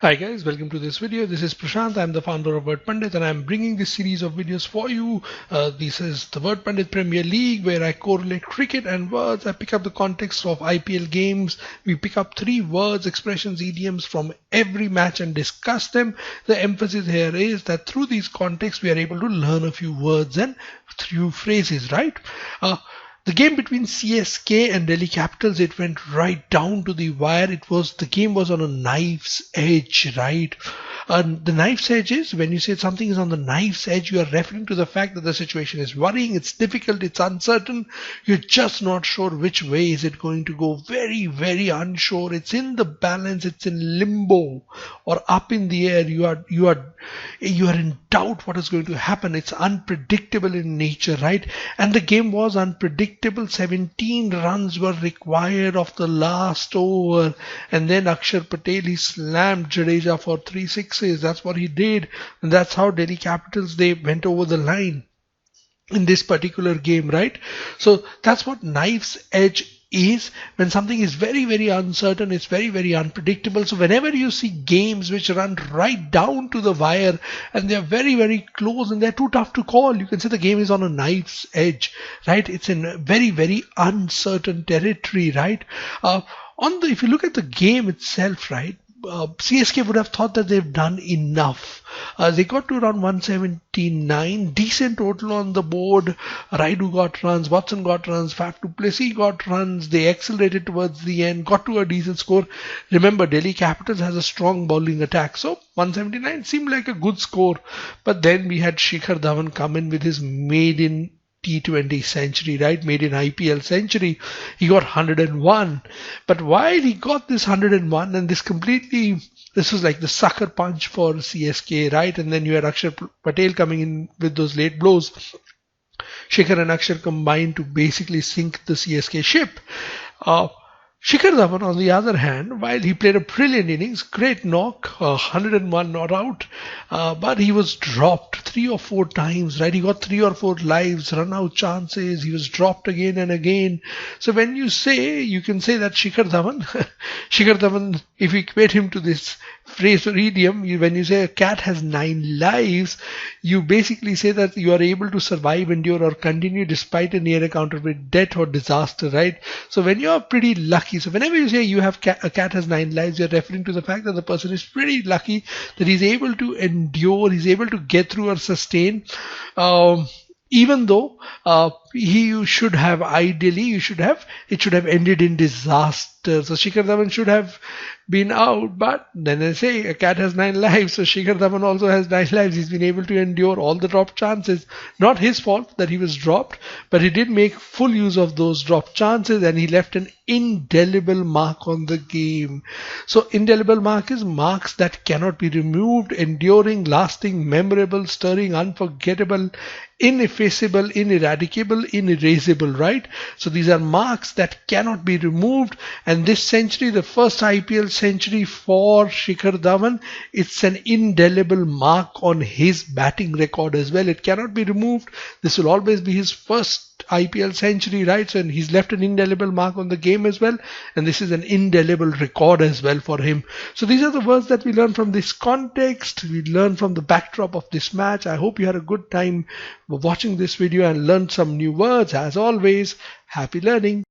Hi guys, welcome to this video. This is Prashant. I'm the founder of Wordpandit and I'm bringing this series of videos for you. This is the Wordpandit Premier League where I correlate cricket and words. I pick up the context of IPL games. We pick up 3 words, expressions, idioms from every match and discuss them. The emphasis here is that through these contexts we are able to learn a few words and few phrases, right? The game between CSK and Delhi Capitals, it went right down to the wire. The game was on a knife's edge, right? The knife's edge is when you say something is on the knife's edge, you are referring to the fact that the situation is worrying, it's difficult, it's uncertain. You're just not sure which way is it going to go. Very, very unsure. It's in the balance. It's in limbo or up in the air. You are in doubt what is going to happen. It's unpredictable in nature, right? And the game was unpredictable. 17 runs were required of the last over, and then Akshar Patel, he slammed Jadeja for 3 sixes. That's what he did, and that's how Delhi Capitals, they went over the line in this particular game, right? So that's what knife's edge is. When something is very, very uncertain, it's very, very unpredictable. So whenever you see games which run right down to the wire and they're very, very close and they're too tough to call, you can say the game is on a knife's edge, right? It's in very, very uncertain territory, right? If you look at the game itself, right? CSK would have thought that they've done enough. They got to around 179, decent total on the board. Raidu got runs, Watson got runs, Faf du Plessis got runs. They accelerated towards the end, got to a decent score. Remember, Delhi Capitals has a strong bowling attack, so 179 seemed like a good score. But then we had Shikhar Dhawan come in with his maiden T20 century, right? Made in IPL century. He got 101. But while he got this 101, and this was like the sucker punch for CSK, right? And then you had Akshar Patel coming in with those late blows. Shikhar and Akshar combined to basically sink the CSK ship. Shikhar Dhawan, on the other hand, while he played a brilliant innings, great knock, 101 not out, but he was dropped 3 or 4 times, right? He got 3 or 4 lives, run out chances, he was dropped again and again. So when you can say that Shikhar Dhawan, if you equate him to this phrase or idiom, when you say a cat has 9 lives, you basically say that you are able to survive, endure, or continue despite a near encounter with death or disaster, right? So when you are pretty lucky, so whenever you say a cat has 9 lives, you're referring to the fact that the person is pretty lucky that he's able to endure, he's able to get through or sustain. Even though it should have ended in disaster. So Shikhar Dhawan should have been out, but then they say a cat has 9 lives, so Shikhar Dhawan also has 9 lives. He's been able to endure all the dropped chances. Not his fault that he was dropped, but he did make full use of those dropped chances and he left an indelible mark on the game. So indelible mark is marks that cannot be removed, enduring, lasting, memorable, stirring, unforgettable, ineffaceable, ineradicable, inerasable, right? So these are marks that cannot be removed, and this century, the first IPL century for Shikhar Dhawan, it's an indelible mark on his batting record as well. It cannot be removed. This will always be his first IPL century, right? So, and he's left an indelible mark on the game as well, and this is an indelible record as well for him. So these are the words that we learn from this context. We learn from the backdrop of this match. I hope you had a good time watching this video and learned some new words. As always, happy learning.